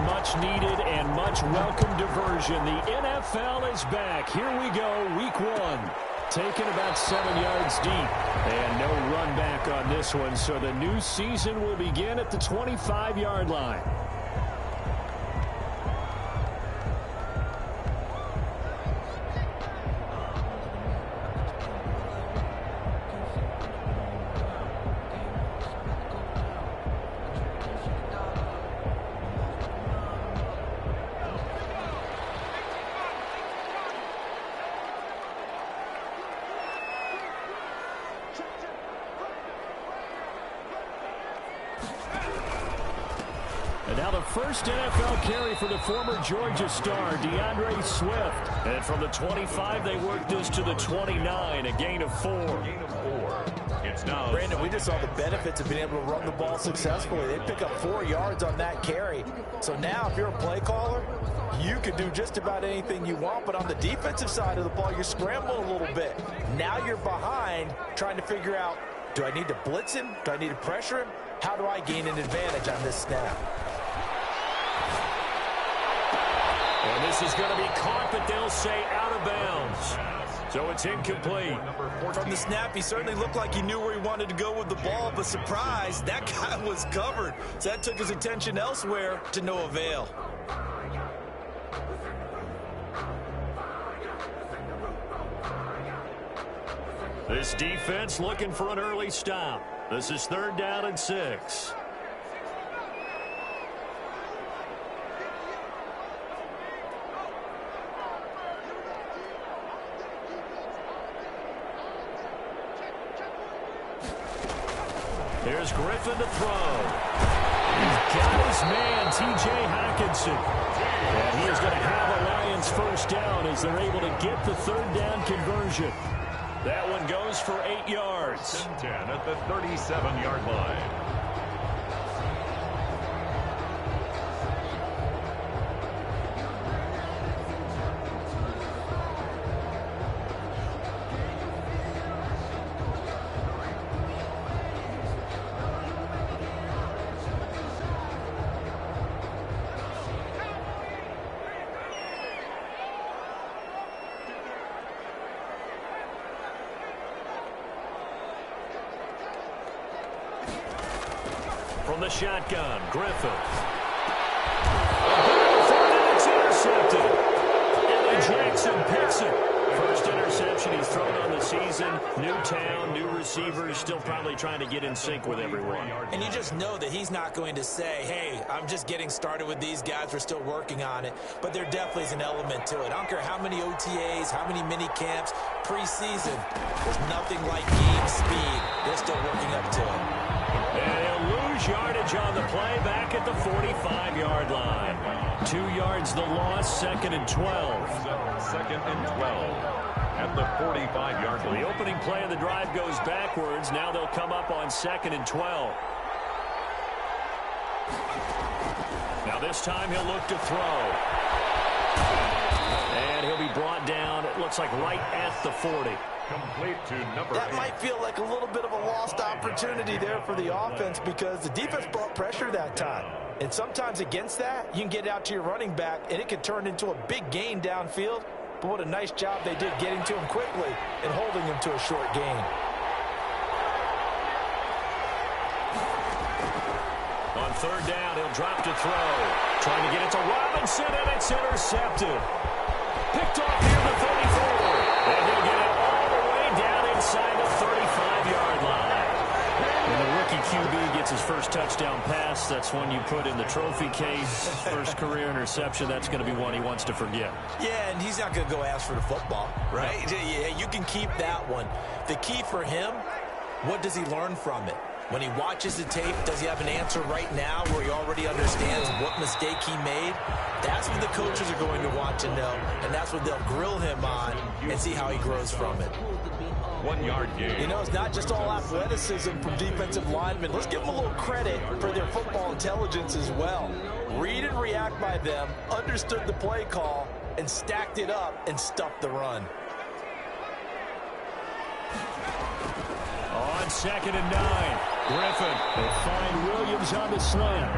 much-needed and much-welcome diversion. The NFL is back. Here we go, week 1. Taken about 7 yards deep. And no run back on this one, so the new season will begin at the 25-yard line. And now the first NFL carry for the former Georgia star, DeAndre Swift. And from the 25, they worked this to the 29, a gain of 4. It's now Brandon, we just saw the benefits of being able to run the ball successfully. They pick up 4 yards on that carry. So now if you're a play caller, you can do just about anything you want. But on the defensive side of the ball, you're scrambling a little bit. Now you're behind trying to figure out, do I need to blitz him? Do I need to pressure him? How do I gain an advantage on this snap? And this is going to be caught, but they'll say out of bounds. So it's incomplete. From the snap, he certainly looked like he knew where he wanted to go with the ball, but surprise, that guy was covered. So that took his attention elsewhere to no avail. This defense looking for an early stop. This is 3rd down and 6. Here's Griffin to throw. He's got his man, T.J. Hockenson. And he is going to have a Lions first down as they're able to get the 3rd down conversion. That one goes for 8 yards. 10 at the 37-yard line. From the shotgun, Griffin. It's intercepted. Ellie Jackson picks it. First interception he's thrown on the season. New town, new receivers, still probably trying to get in sync with everyone. And you just know that he's not going to say, hey, I'm just getting started with these guys. We're still working on it. But there definitely is an element to it. I don't care how many OTAs, how many mini camps, preseason. There's nothing like game speed. They're still working up to it. And he'll lose yardage on the play back at the 45-yard line. 2 yards the loss, 2nd and 12. 2nd and 12 at the 45-yard line. The opening play of the drive goes backwards. Now they'll come up on 2nd and 12. Now this time he'll look to throw. And he'll be brought down, it looks like right at the 40. Complete to number 8. That might feel like a little bit of a lost opportunity there for the offense because the defense brought pressure that time. And sometimes against that, you can get out to your running back, and it can turn into a big gain downfield. But what a nice job they did getting to him quickly and holding him to a short gain. On 3rd down, he'll drop to throw. Trying to get it to Robinson, and it's intercepted. Picked off near the 34. And he'll get it all the way down inside the 35-yard line. When the rookie QB gets his first touchdown pass, that's one you put in the trophy case. First career interception, that's going to be one he wants to forget. Yeah, and he's not going to go ask for the football, right? No. Yeah, you can keep that one. The key for him, what does he learn from it? When he watches the tape, does he have an answer right now where he already understands what mistake he made? That's what the coaches are going to want to know, and that's what they'll grill him on and see how he grows from it. 1 yard gain. You know, it's not just all athleticism from defensive linemen. Let's give them a little credit for their football intelligence as well. Read and react by them, understood the play call, and stacked it up and stuffed the run. On 2nd and 9. Griffin will find Williams on the slant.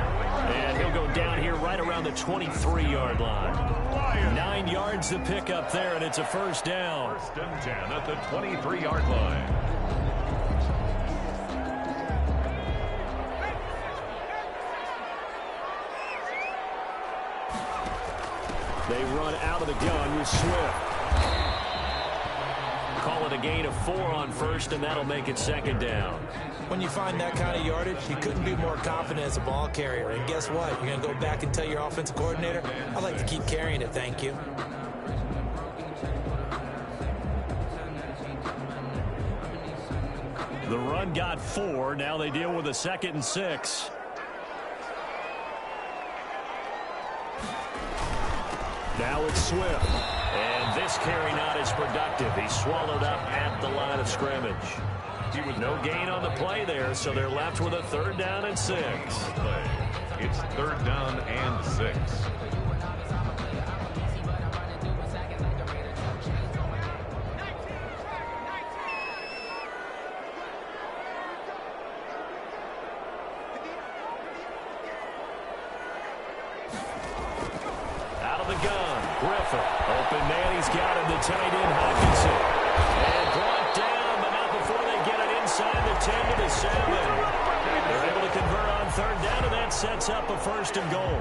And he'll go down here right around the 23-yard line. 9 yards to pick up there, and it's a first down. 1st and 10 at the 23-yard line. They run out of the gun with Swift. Call it a gain of 4 on first, and that'll make it 2nd down. When you find that kind of yardage, you couldn't be more confident as a ball carrier. And guess what? You're going to go back and tell your offensive coordinator, I'd like to keep carrying it, thank you. The run got 4. Now they deal with a 2nd and 6. Now it's Swift. And this carry not as productive. He's swallowed up at the line of scrimmage. He was no gain on the play there, so they're left with a 3rd down and 6. It's 3rd down and 6. Out of the gun, Griffin. Open man, he's got him, the tight end, Hawkinson. And brought down, but not before they get it inside the 10 to the 7. They're able to convert on 3rd down, and that sets up a 1st and goal.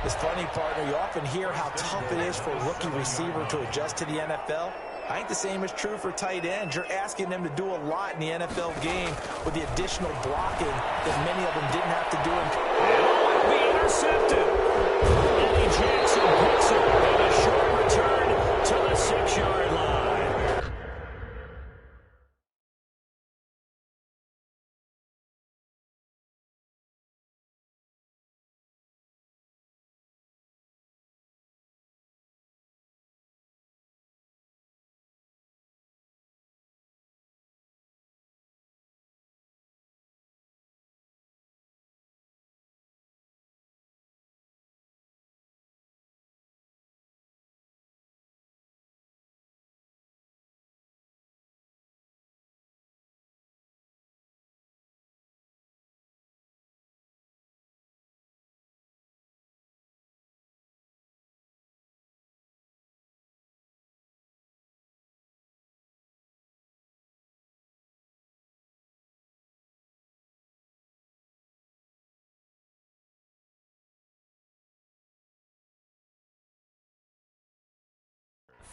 It's funny, partner, you often hear how tough it is for a rookie receiver to adjust to the NFL. I think the same is true for tight ends. You're asking them to do a lot in the NFL game with the additional blocking that many of them didn't have to do. And be intercepted. Eddie Jackson picks it, and a short return to the 6-yard line.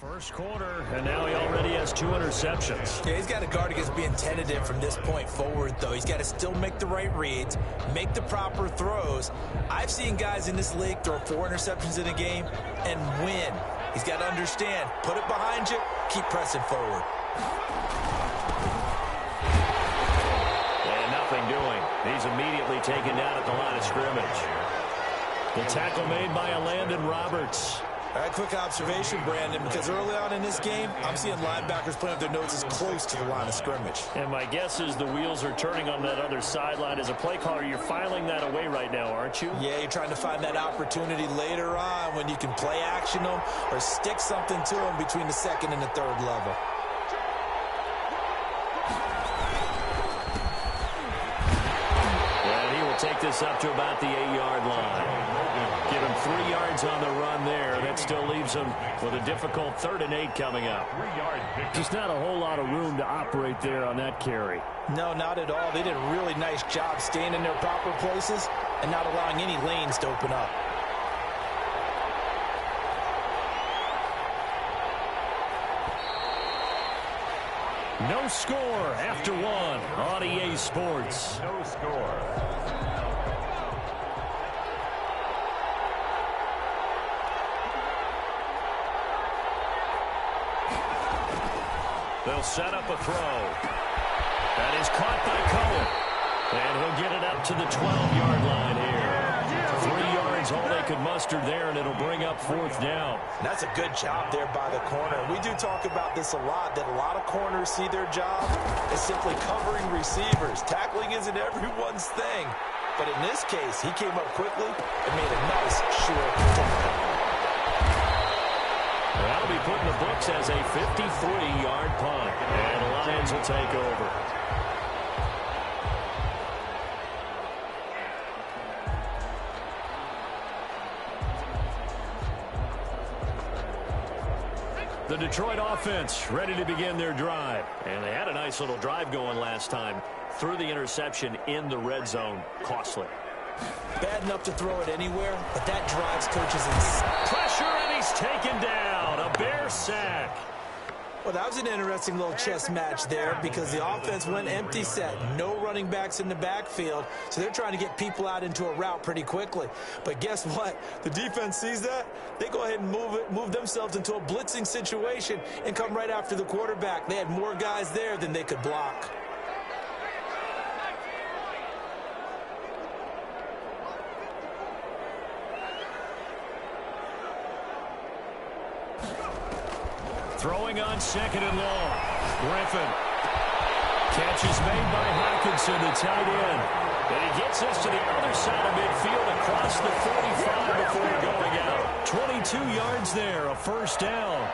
First quarter, and now he already has 2 interceptions. Yeah, he's got to guard against being tentative from this point forward, though. He's got to still make the right reads, make the proper throws. I've seen guys in this league throw 4 interceptions in a game and win. He's got to understand, put it behind you, keep pressing forward. And nothing doing. He's immediately taken down at the line of scrimmage. The tackle made by Landon Roberts. All right, quick observation, Brandon, because early on in this game, I'm seeing linebackers putting up their noses close to the line of scrimmage. And my guess is the wheels are turning on that other sideline. As a play caller, you're filing that away right now, aren't you? Yeah, you're trying to find that opportunity later on when you can play action them or stick something to them between the 2nd and the 3rd level. And he will take this up to about the 8-yard line. Give him 3 yards on the run there. That still leaves him with a difficult 3rd and 8 coming up. Just not a whole lot of room to operate there on that carry. No, not at all. They did a really nice job staying in their proper places and not allowing any lanes to open up. No score after 1 on EA Sports. No score. They'll set up a throw. That is caught by Cohen. And he'll get it up to the 12-yard line here. 3 yards, all they could muster there, and it'll bring up 4th down. And that's a good job there by the corner. We do talk about this a lot, that a lot of corners see their job as simply covering receivers. Tackling isn't everyone's thing. But in this case, he came up quickly and made a nice, short tackle. That'll be put in the books as a 53-yard punt. And the Lions will take over. The Detroit offense ready to begin their drive. And they had a nice little drive going last time. Threw the interception in the red zone. Costly. Bad enough to throw it anywhere, but that drives coaches insane. Pressure, and he's taken down. A Bear sack. Well, that was an interesting little chess match there because the offense went empty set. No running backs in the backfield, so they're trying to get people out into a route pretty quickly. But guess what? The defense sees that. They go ahead and move themselves into a blitzing situation and come right after the quarterback. They had more guys there than they could block. Throwing on second and long. Griffin. Catch is made by Hockenson, the tight end. And he gets us to the other side of midfield across the 45 before going out. 22 yards there, a first down.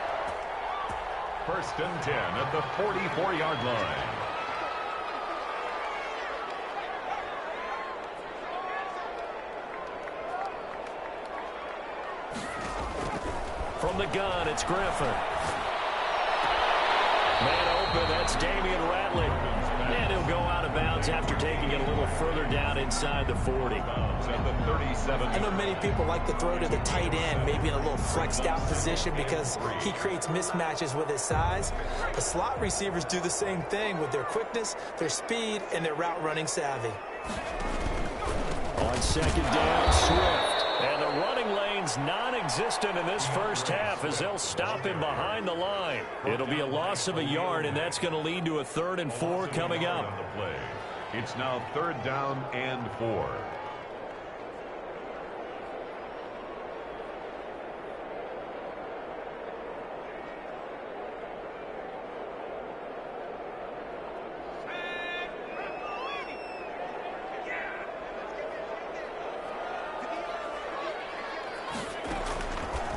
1st and 10 at the 44-yard line. From the gun, it's Griffin. Man open, that's Damian Ratley. And he'll go out of bounds after taking it a little further down inside the 40. At the 37. I know many people like to throw to the tight end, maybe in a little flexed out position because he creates mismatches with his size. The slot receivers do the same thing with their quickness, their speed, and their route running savvy. On second down, Swift. And the running lane's non-existent in this first half as they'll stop him behind the line. It'll be a loss of a yard, and that's going to lead to a 3rd and 4 coming up. It's now 3rd down and 4.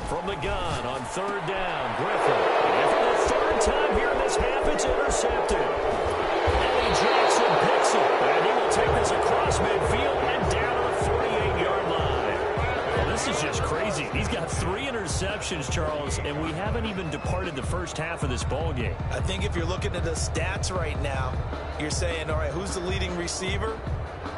From the gun on 3rd down, Griffin. And for the 3rd time here in this half, it's intercepted. Eddie Jackson picks it. And he will take this across midfield and down to the 48-yard line. Well, this is just crazy. He's got 3 interceptions, Charles, and we haven't even departed the first half of this ball game. I think if you're looking at the stats right now, you're saying, all right, who's the leading receiver?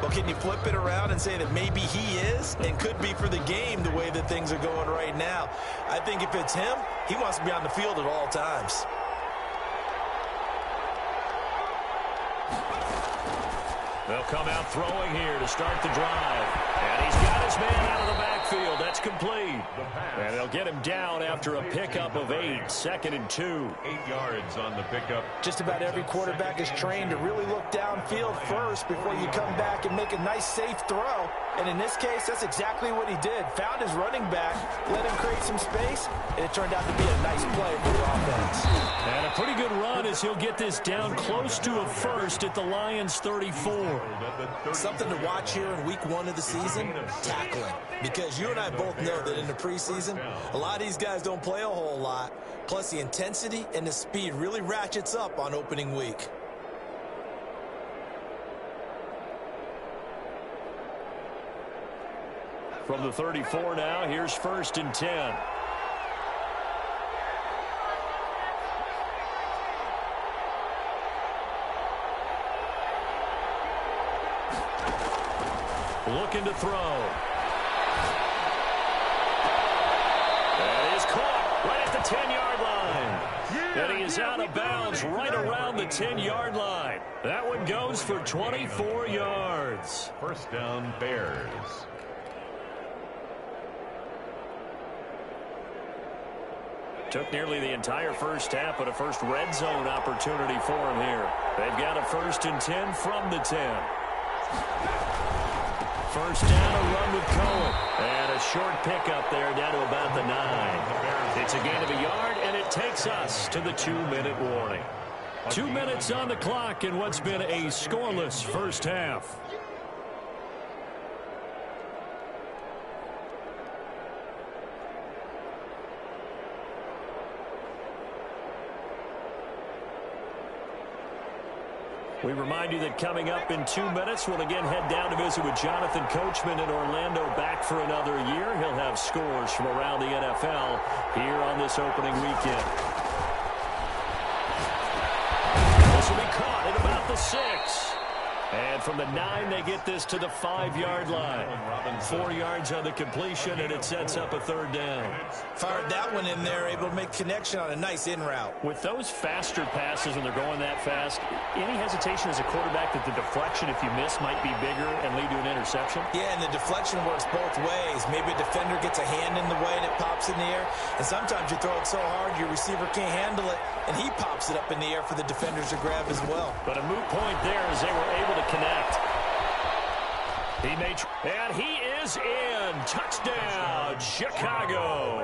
Well, can you flip it around and say that maybe he is and could be for the game the way that things are going right now? I think if it's him, he wants to be on the field at all times. They'll come out throwing here to start the drive. And he's got his man out of the backfield. That's complete. And they'll get him down after a pickup of 8. 2nd and 2. 8 yards on the pickup. Just about every quarterback is trained to really look downfield first before you come back and make a nice, safe throw. And in this case, that's exactly what he did. Found his running back, let him create some space, and it turned out to be a nice play for the offense. And a pretty good run as he'll get this down close to a 1st at the Lions' 34. Something to watch here in week 1 of the season, tackling. Because you and I both know that in the preseason, a lot of these guys don't play a whole lot. Plus, the intensity and the speed really ratchets up on opening week. From the 34 now, here's 1st and 10. Looking to throw. And he's caught right at the 10-yard line. And he is out of bounds right around the 10-yard line. That one goes for 24 yards. 1st down, Bears. Took nearly the entire first half, but a first red zone opportunity for him here. They've got a 1st and 10 from the 10. First down, a run with Cohen. And a short pickup there down to about the 9. It's a gain of a yard, and it takes us to the 2-minute warning. 2 minutes on the clock in what's been a scoreless first half. We remind you that coming up in 2 minutes, we'll again head down to visit with Jonathan Coachman in Orlando, back for another year. He'll have scores from around the NFL here on this opening weekend. And from the 9, they get this to the 5-yard line. 4 yards on the completion, and it sets up a 3rd down. Fired that one in there, able to make connection on a nice in route. With those faster passes, and they're going that fast, any hesitation as a quarterback that the deflection, if you miss, might be bigger and lead to an interception? Yeah, and the deflection works both ways. Maybe a defender gets a hand in the way and it pops in the air. And sometimes you throw it so hard your receiver can't handle it, and he pops it up in the air for the defenders to grab as well. But a moot point there as they were able to connect. And he is in. Touchdown, Chicago.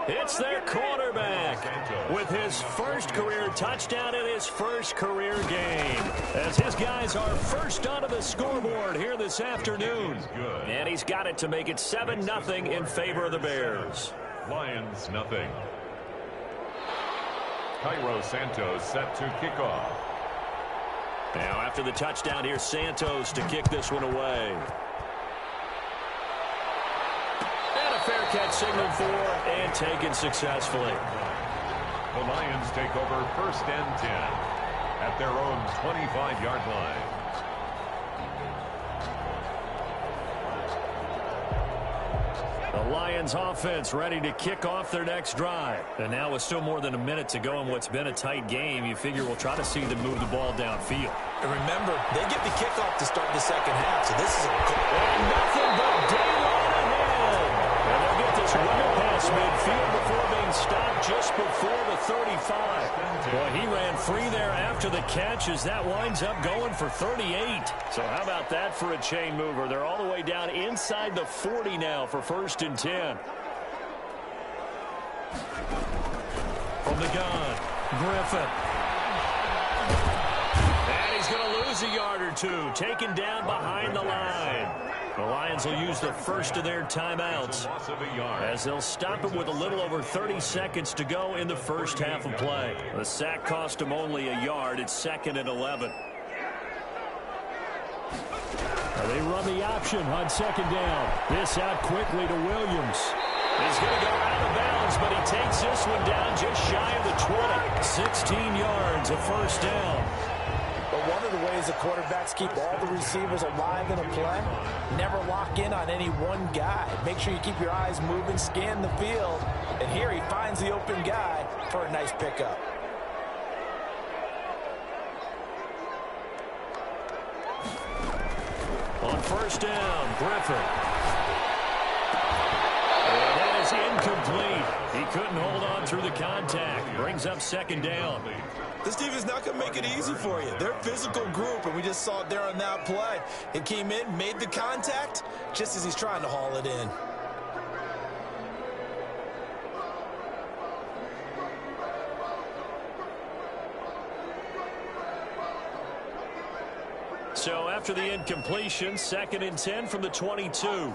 It's their quarterback with his first career touchdown in his first career game, as his guys are first onto the scoreboard here this afternoon. And he's got it to make it 7-0 in favor of the Bears. Lions nothing. Cairo Santos set to kick off. Now after the touchdown, here's Santos to kick this one away. And a fair catch signaled for and taken successfully. The Lions take over 1st and 10 at their own 25-yard line. The Lions offense ready to kick off their next drive. And now with still more than a minute to go in what's been a tight game, you figure we'll try to see them move the ball downfield. And remember, they get the kickoff to start the second half, so this is a goal. And nothing but daylight ahead. And they'll get this right past midfield before being stopped just before the 35. Boy, he ran free there after the catch as that winds up going for 38. So how about that for a chain mover? They're all the way down inside the 40 now for 1st and 10. From the gun, Griffin. And he's going to lose a yard or two, taken down behind the line. The Lions will use the first of their timeouts as they'll stop it with a little over 30 seconds to go in the first half of play. The sack cost him only a yard. It's 2nd and 11. They run the option on 2nd down. This out quickly to Williams. He's going to go out of bounds, but he takes this one down just shy of the 20. 16 yards, a 1st down. But one of the ways the quarterbacks keep all the receivers alive in a play, never lock in on any one guy. Make sure you keep your eyes moving, scan the field. And here he finds the open guy for a nice pickup. On 1st down, Griffin. And that is incomplete. He couldn't hold on through the contact. Brings up 2nd down. This team is not going to make it easy for you. They're a physical group, and we just saw it there on that play. It came in, made the contact, just as he's trying to haul it in. So after the incompletion, 2nd and 10 from the 22.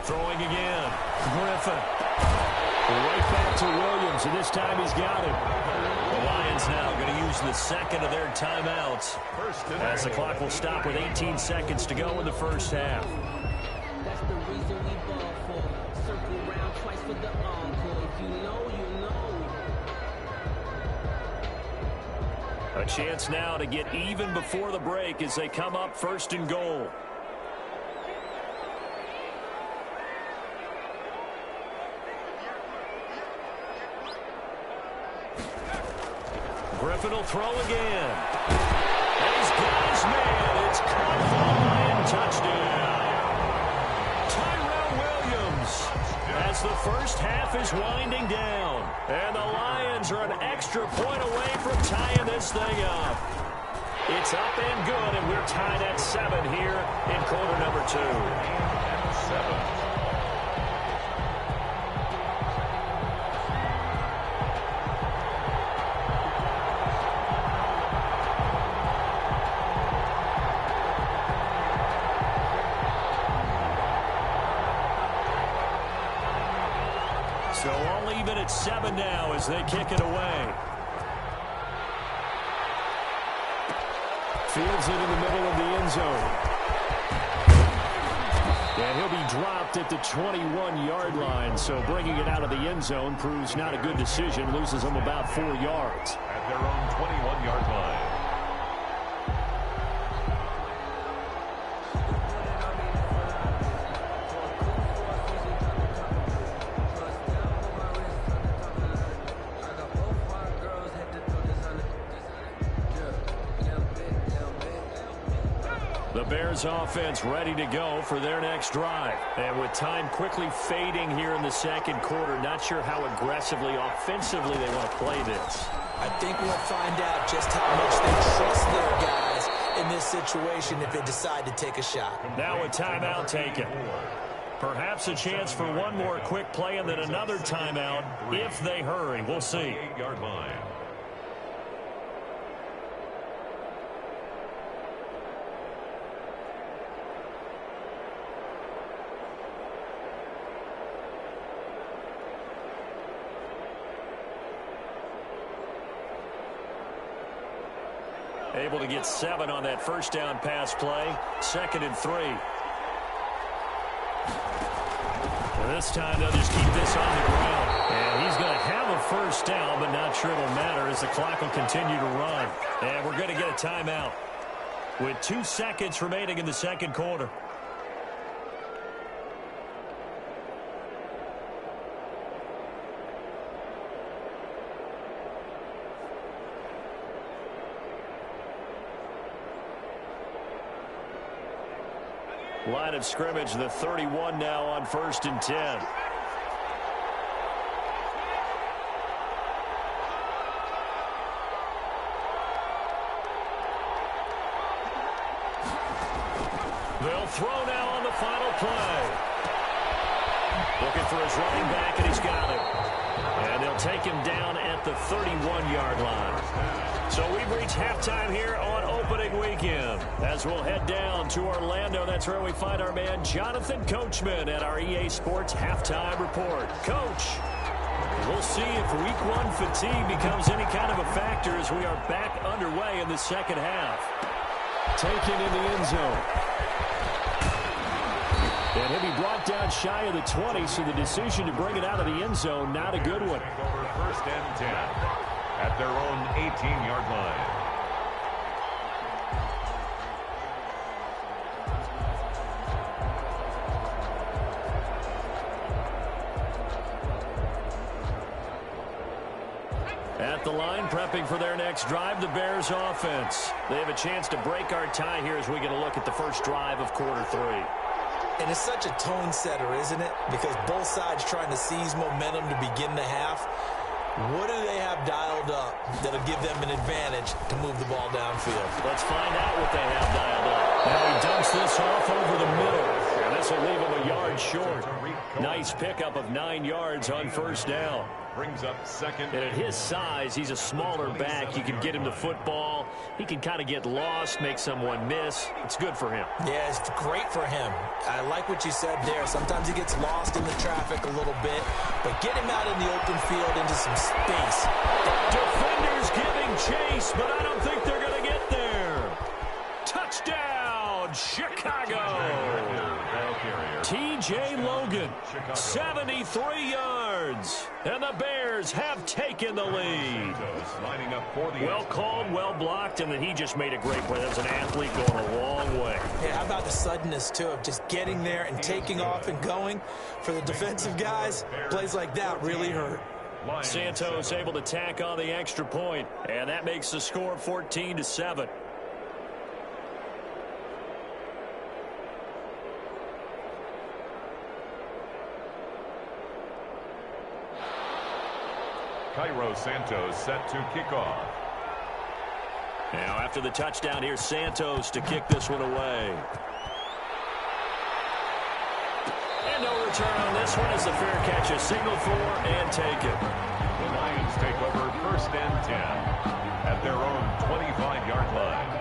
Throwing again. Griffin. Right back to Williams, and this time he's got it. The Lions now going to use the 2nd of their timeouts as the clock will stop with 18 seconds to go in the first half. That's the reason we ball for. Circle round twice for the encore. If you know, you know. A chance now to get even before the break as they come up 1st and goal. Griffin will throw again. And he's got his man. It's caught for the Lion touchdown. Tyrell Williams as the first half is winding down. And the Lions are an extra point away from tying this thing up. It's up and good, and we're tied at 7 here in quarter number 2. 7. So all even at 7 now as they kick it away. Fields it in the middle of the end zone. And he'll be dropped at the 21-yard line. So bringing it out of the end zone proves not a good decision. Loses them about 4 yards. At their own 21-yard line. The Bears offense ready to go for their next drive. And with time quickly fading here in the second quarter, not sure how aggressively, offensively they want to play this. I think we'll find out just how much they trust their guys in this situation if they decide to take a shot. Now a timeout taken. Perhaps a chance for one more quick play and then another timeout if they hurry. We'll see. 8-yard line. Able to get 7 on that first down pass play. 2nd and 3. And this time they'll just keep this on the ground. And he's going to have a first down, but not sure it'll matter as the clock will continue to run. And we're going to get a timeout with 2 seconds remaining in the second quarter. Line of scrimmage, the 31 now on 1st and 10. They'll throw now on the final play. Looking for his running back, and he's got him. And they'll take him down at the 31-yard line. So we've reached halftime here on opening weekend. As we'll head down to Orlando, that's where we find our man Jonathan Coachman at our EA Sports Halftime Report. Coach, we'll see if Week 1 fatigue becomes any kind of a factor as we are back underway in the second half. Taken in the end zone. And he'll be brought down shy of the 20, so the decision to bring it out of the end zone, not a good one. Over 1st and 10 at their own 18-yard line. At the line, prepping for their next drive, the Bears offense. They have a chance to break our tie here as we get a look at the first drive of quarter 3. And it's such a tone setter, isn't it? Because both sides trying to seize momentum to begin the half. What do they have dialed up that'll give them an advantage to move the ball downfield? Let's find out what they have dialed up. Now he dumps this off over the middle. And this will leave him a yard short. Nice pickup of 9 yards on first down. Brings up 2nd. And at his size, he's a smaller back. You can get him the football. He can kind of get lost, make someone miss. It's good for him. Yeah, it's great for him. I like what you said there. Sometimes he gets lost in the traffic a little bit, but get him out in the open field into some space. Defenders giving chase, but I don't think they're going to get there. Touchdown, Chicago. T.J. Logan, 73 yards, and the Bears have taken the lead. Well called, well blocked, and then he just made a great play. That was an athlete going a long way. Yeah, how about the suddenness, too, of just getting there and taking off and going? For the defensive guys, plays like that really hurt. Santos able to tack on the extra point, and that makes the score 14-7. Cairo Santos set to kick off. Now after the touchdown, here's Santos to kick this one away. And no return on this one as the fair catch is signaled for and taken. The Lions take over 1st and 10 at their own 25-yard line.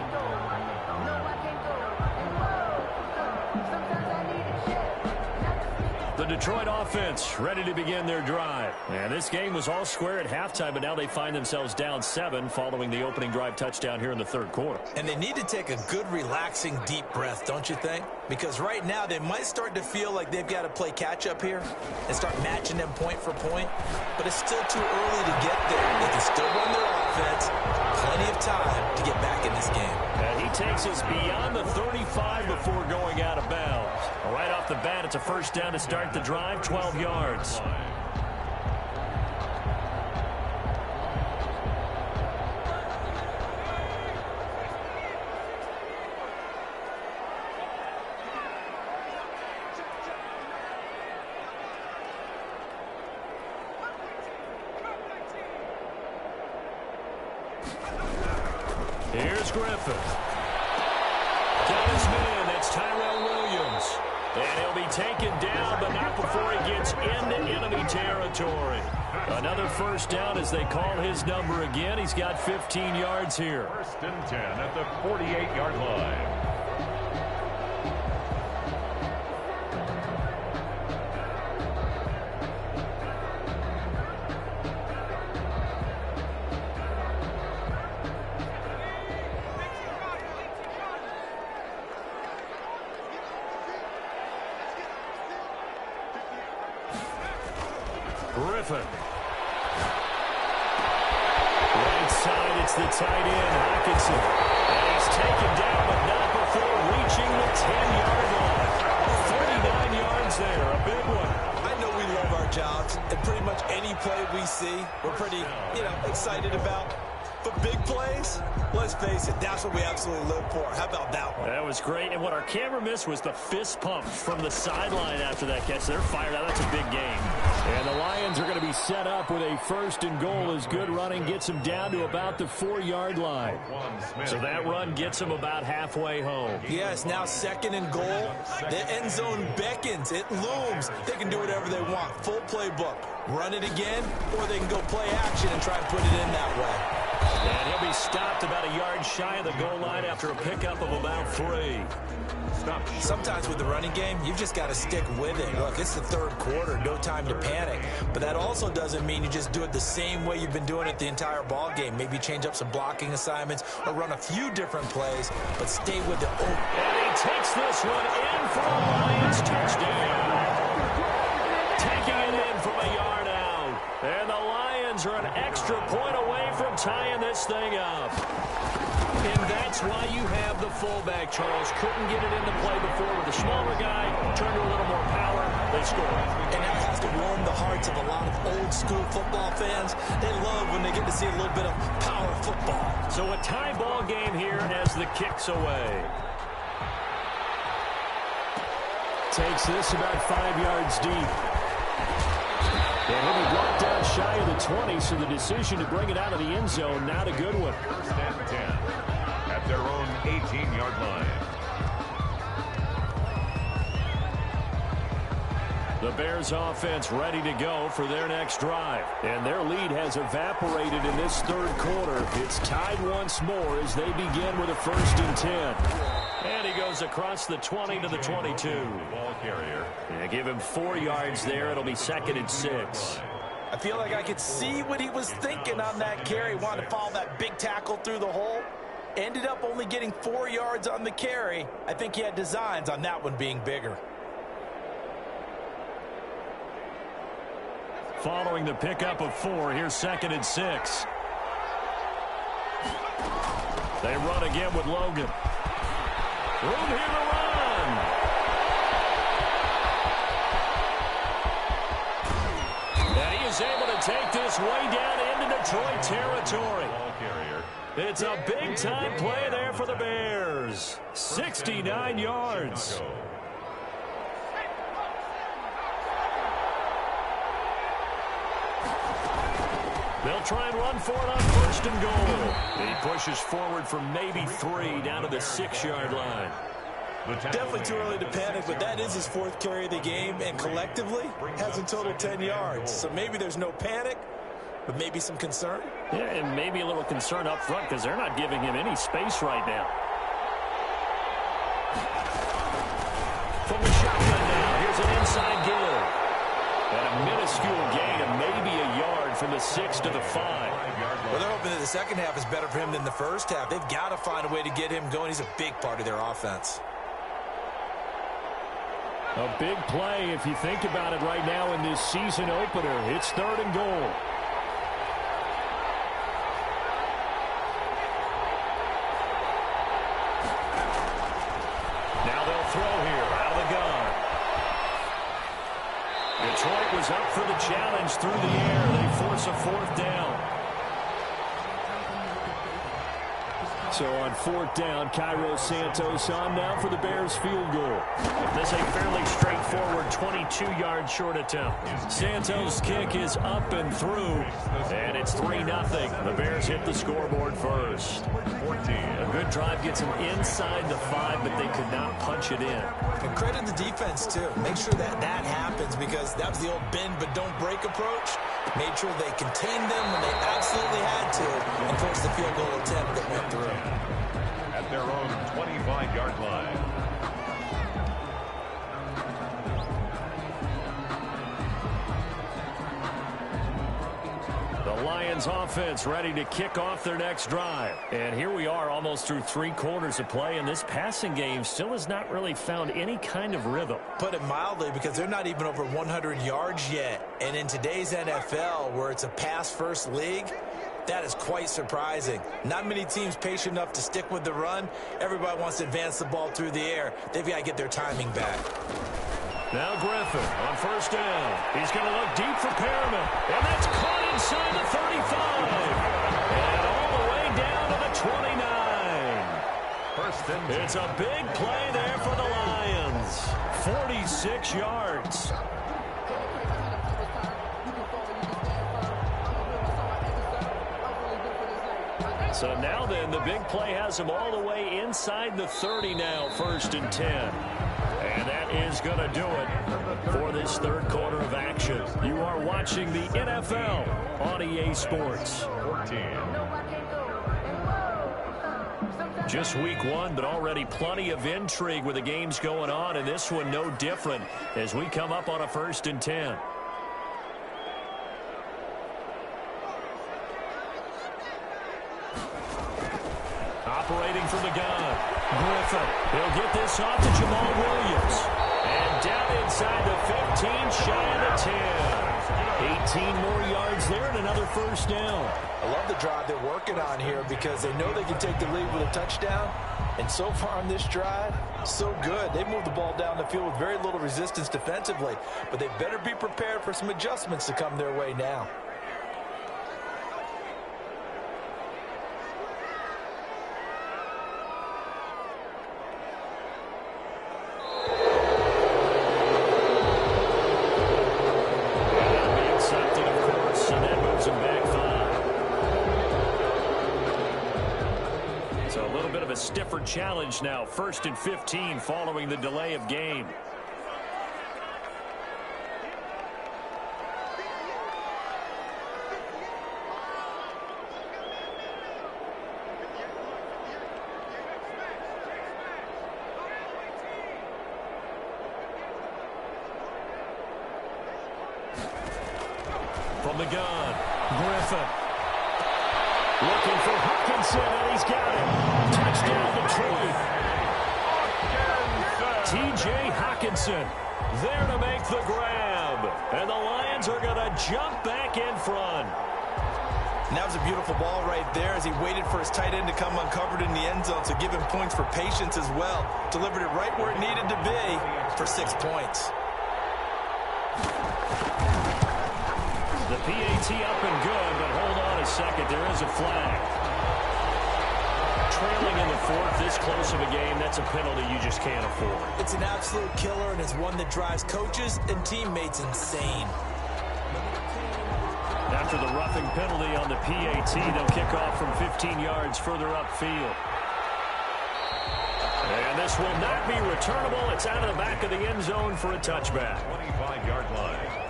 The Detroit offense ready to begin their drive. And this game was all square at halftime, but now they find themselves down 7 following the opening drive touchdown here in the third quarter. And they need to take a good, relaxing, deep breath, don't you think? Because right now they might start to feel like they've got to play catch-up here and start matching them point for point. But it's still too early to get there. They can still run their offense. Plenty of time to get back in this game. And he takes us beyond the 35 before going out of bounds. Right off the bat, it's a first down to start the drive, 12 yards. Here's Griffin. Got his man. That's Tyrell Williams. And he'll be taken down, but not before he gets into enemy territory. Another first down as they call his number again. He's got 15 yards here. First and 10 at the 48-yard line. Griffin. Right side, it's the tight end, Hockenson. And he's taken down, but not before reaching the 10-yard line. 39 yards there, a big one. I know we love our jobs, and pretty much any play we see, we're pretty, excited about. But big plays, let's face it, that's what we absolutely live for. How about that one? That was great. And what our camera missed was the fist pump from the sideline after that catch. They're fired out. That's a big game. And the Lions are going to be set up with a first and goal as good running gets them down to about the 4-yard line. So that run gets them about halfway home. Yes, now second and goal. The end zone beckons. It looms. They can do whatever they want. Full playbook. Run it again, or they can go play action and try and put it in that way. And he'll be stopped about a yard shy of the goal line after a pickup of about 3. Sometimes with the running game, you've just got to stick with it. Look, it's the third quarter, no time to panic. But that also doesn't mean you just do it the same way you've been doing it the entire ball game. Maybe change up some blocking assignments or run a few different plays, but stay with it. Oh. And he takes this one in for a Lions touchdown. Taking it in from a yard out. And the Lions are an extra point away from tying this thing up. And that's why you have the fullback, Charles. Couldn't get it into play before with the smaller guy. Turned to a little more power. They scored. And that has to warm the hearts of a lot of old-school football fans. They love when they get to see a little bit of power football. So a tie ball game here as the kick's away. Takes this about 5 yards deep. And he'll be brought down shy of the 20, so the decision to bring it out of the end zone, not a good one. First and 10 at their own 18-yard line. The Bears offense ready to go for their next drive. And their lead has evaporated in this third quarter. It's tied once more as they begin with a first and 10. And he goes across the 20 to the 22. Ball carrier. Yeah, give him 4 yards there. It'll be 2nd and 6. I feel like I could see what he was thinking on that carry. Wanted to follow that big tackle through the hole. Ended up only getting 4 yards on the carry. I think he had designs on that one being bigger. Following the pickup of 4, here's 2nd and 6. They run again with Logan. Room here to run. And he is able to take this way down into Detroit territory. Ball carrier. It's a big-time play there for the Bears. 69 yards. They'll try and run for it on first and goal. He pushes forward for maybe 3 down to the 6-yard line. Definitely too early to panic, but that is his 4th carry of the game, and collectively has a total 10 yards. So maybe there's no panic, but maybe some concern. Yeah, and maybe a little concern up front because they're not giving him any space right now. From the shotgun now, here's an inside give. And a minuscule gain of maybe a yard from the 6 to the 5. Well, they're hoping that the second half is better for him than the first half. They've got to find a way to get him going. He's a big part of their offense. A big play if you think about it right now in this season opener. It's 3rd and goal. Now they'll throw here out of the gun. Detroit was up for the challenge through the air. They force a 4th down. So on 4th down, Cairo Santos on now for the Bears field goal. This is a fairly straightforward 22-yard short attempt. Santos' kick is up and through, and it's 3-0. The Bears hit the scoreboard first. A good drive gets them inside the 5, but they could not punch it in. And credit the defense, too. Make sure that happens, because that was the old bend but don't break approach. Made sure they contained them when they absolutely had to, and forced the field goal attempt that went through. At their own 25-yard line. The Lions offense ready to kick off their next drive. And here we are almost through 3 quarters of play, and this passing game still has not really found any kind of rhythm. Put it mildly, because they're not even over 100 yards yet. And in today's NFL, where it's a pass-first league, that is quite surprising. Not many teams patient enough to stick with the run. Everybody wants to advance the ball through the air. They've got to get their timing back. Now Griffin on 1st down. He's going to look deep for Perriman. And that's caught inside the 35. And all the way down to the 29. It's a big play there for the Lions. 46 yards. So now then, the big play has him all the way inside the 30 now, 1st and 10. And that is going to do it for this 3rd quarter of action. You are watching the NFL on EA Sports. 14. Just week 1, but already plenty of intrigue with the games going on, and this one no different as we come up on a 1st and 10. Operating from the gun, Griffin. He'll get this off to Jamal Williams. And down inside the 15, shy of the 10. 18 more yards there and another 1st down. I love the drive they're working on here, because they know they can take the lead with a touchdown. And so far on this drive, so good. They moved the ball down the field with very little resistance defensively. But they better be prepared for some adjustments to come their way now. Stiffer challenge now, 1st and 15 following the delay of game. From the gun, Griffin. Looking for Hawkinson, and he's got it. Touchdown, Detroit. T.J. Hawkinson there to make the grab. And the Lions are going to jump back in front. And that was a beautiful ball right there as he waited for his tight end to come uncovered in the end zone, so give him points for patience as well. Delivered it right where it needed to be for 6 points. The PAT up and good, but hold on a second. There is a flag. Trailing in the 4th, this close of a game, that's a penalty you just can't afford. It's an absolute killer, and it's one that drives coaches and teammates insane. After the roughing penalty on the PAT, they'll kick off from 15 yards further upfield. And this will not be returnable. It's out of the back of the end zone for a touchback. 25-yard line.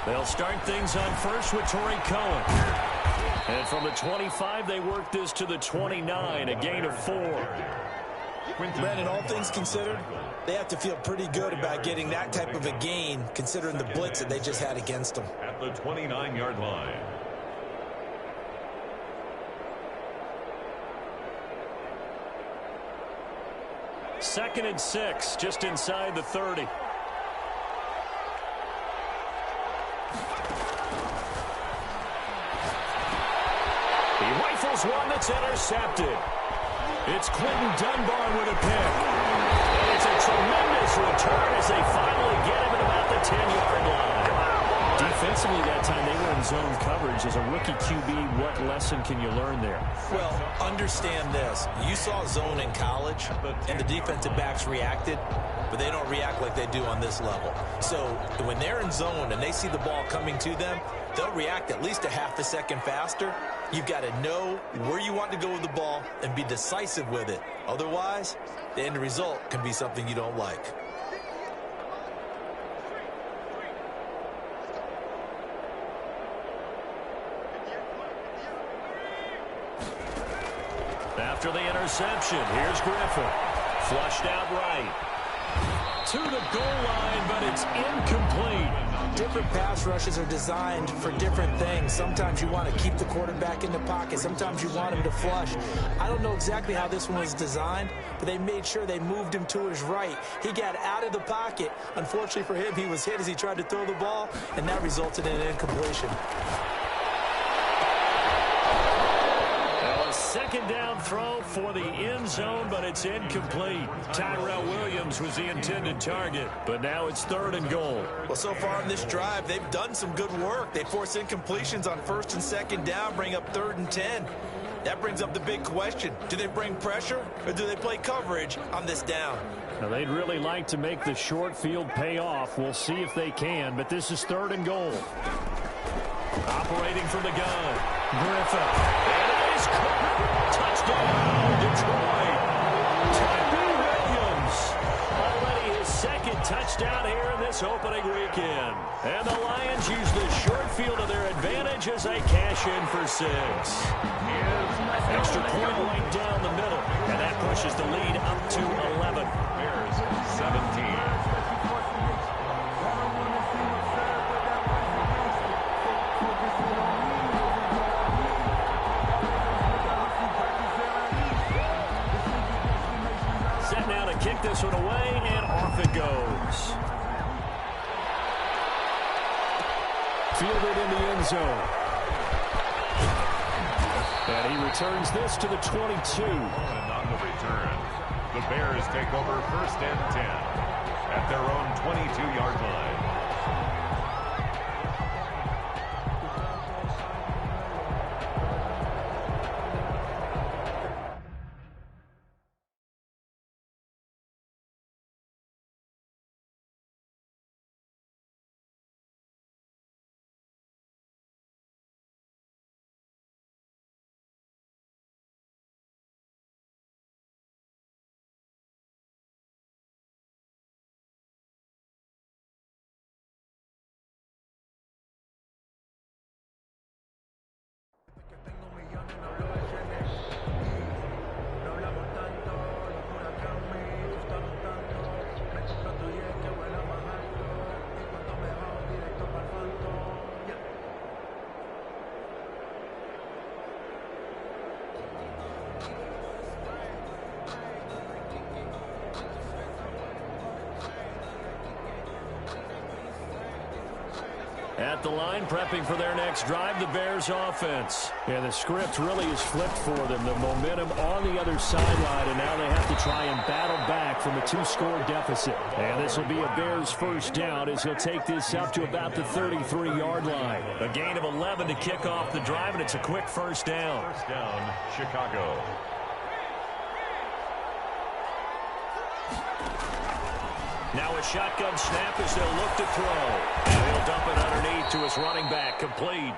They'll start things on first with Torrey Cohen. And from the 25, they work this to the 29, a gain of 4. Brandon, all things considered, they have to feel pretty good about getting that type of a gain, considering the blitz that they just had against them. At the 29-yard line. Second and 6, just inside the 30. He rifles one that's intercepted. It's Quentin Dunbar with a pick. And it's a tremendous return as they finally get him at about the 10-yard line. Defensively that time, they were in zone coverage. As a rookie QB, what lesson can you learn there? Well, understand this. You saw zone in college, and the defensive backs reacted, but they don't react like they do on this level. So when they're in zone and they see the ball coming to them, they'll react at least a half a second faster. You've got to know where you want to go with the ball and be decisive with it. Otherwise, the end result can be something you don't like. After the interception, here's Griffin. Flushed out right. To the goal line, but it's incomplete. Different pass rushes are designed for different things. Sometimes you want to keep the quarterback in the pocket. Sometimes you want him to flush. I don't know exactly how this one was designed, but they made sure they moved him to his right. He got out of the pocket. Unfortunately for him, he was hit as he tried to throw the ball, and that resulted in an incompletion. Second down throw for the end zone, but it's incomplete. Tyrell Williams was the intended target, but now it's 3rd and goal. Well, so far on this drive, they've done some good work. They force incompletions on 1st and 2nd down, bring up 3rd and 10. That brings up the big question. Do they bring pressure, or do they play coverage on this down? Now, they'd really like to make the short field pay off. We'll see if they can, but this is 3rd and goal. Operating from the gun, Griffin. And it is caught. Touchdown, Detroit. Tyrell Williams. Already his 2nd touchdown here in this opening weekend. And the Lions use the short field to their advantage as they cash in for 6. Extra point right down the middle. And that pushes the lead up to 11. Bears 17. Kick this one away, and off it goes. Fielded in the end zone. And he returns this to the 22. And on the return, the Bears take over 1st and 10 at their own 22-yard line. At the line, prepping for their next drive, the Bears offense. And the script really is flipped for them. The momentum on the other sideline, and now they have to try and battle back from a 2-score deficit. And this will be a Bears 1st down as he'll take this up to about the 33-yard line. A gain of 11 to kick off the drive, and it's a quick 1st down. 1st down, Chicago. Now a shotgun snap as they'll look to throw. And he'll dump it underneath to his running back, complete.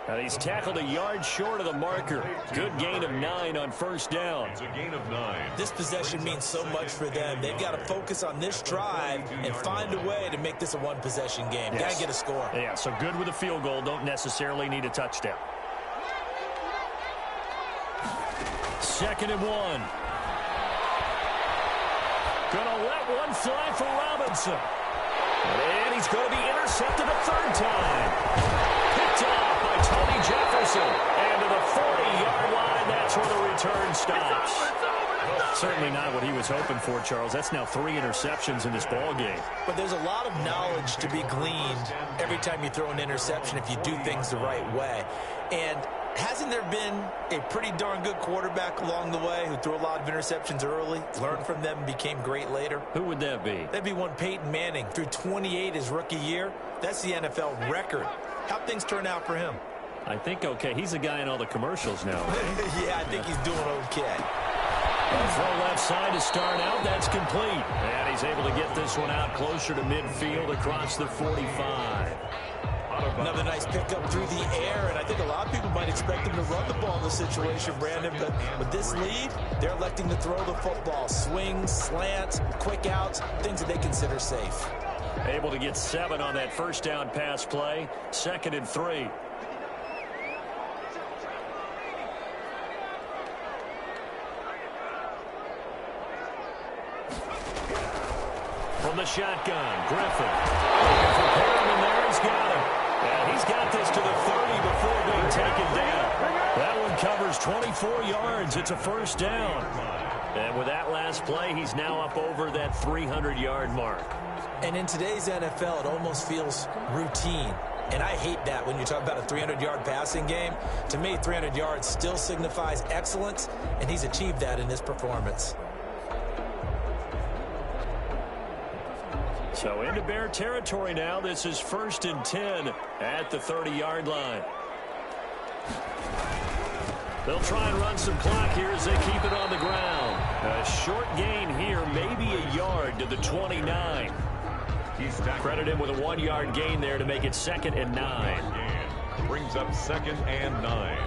Now he's tackled a yard short of the marker. Good gain of 9 on first down. It's a gain of 9. This possession means so much for them. They've got to focus on this drive and find a way to make this a one-possession game. Yes. Got to get a score. Yeah, so good with a field goal. Don't necessarily need a touchdown. 2nd and 1. Gonna let one fly for Robinson. And he's going to be intercepted a third time. Picked off by Tony Jefferson. And to the 40-yard line, that's where the return stops. Certainly not what he was hoping for, Charles. That's now 3 interceptions in this ball game. But there's a lot of knowledge to be gleaned every time you throw an interception if you do things the right way. And hasn't there been a pretty darn good quarterback along the way who threw a lot of interceptions early, learned from them, and became great later? Who would that be? That'd be one Peyton Manning. Threw 28 his rookie year. That's the NFL record. How'd things turn out for him? I think okay. He's a guy in all the commercials now. Right? Yeah, I think he's doing okay. Throw left side to start out. That's complete. And he's able to get this one out closer to midfield across the 45. Another nice pickup through the air, and I think a lot of people might expect him to run the ball in this situation, Brandon, but with this lead, they're electing to throw the football. Swings, slants, quick outs, things that they consider safe. Able to get 7 on that first down pass play. 2nd and 3. From the shotgun, Griffin. Looking for Perriman there. He's got him. And he's got this to the 30 before being taken down. That one covers 24 yards. It's a first down. And with that last play, he's now up over that 300-yard mark. And in today's NFL, it almost feels routine. And I hate that when you talk about a 300-yard passing game. To me, 300 yards still signifies excellence, and he's achieved that in this performance. So into Bear territory now. This is 1st and 10 at the 30-yard line. They'll try and run some clock here as they keep it on the ground. A short gain here, maybe a yard to the 29. Credit him with a 1-yard gain there to make it 2nd and 9. Brings up 2nd and 9.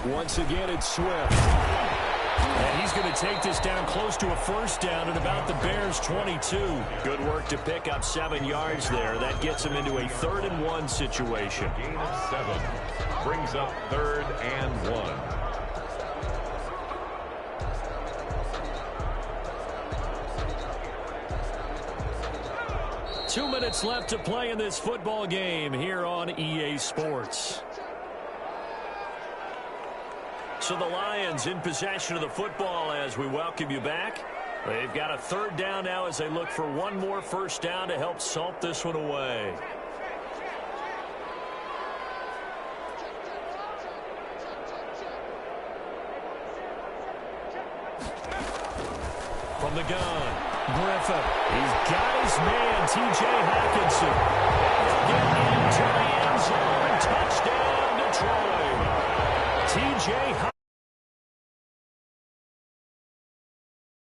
Once again, it's Swift. And he's going to take this down close to a first down at about the Bears' 22. Good work to pick up 7 yards there. That gets him into a 3rd and 1 situation. Gain of 7. Brings up 3rd and 1. 2 minutes left to play in this football game here on EA Sports. So the Lions in possession of the football as we welcome you back. They've got a 3rd down now as they look for one more first down to help salt this one away. From the gun, Griffin. He's got his man, T.J. Hawkinson.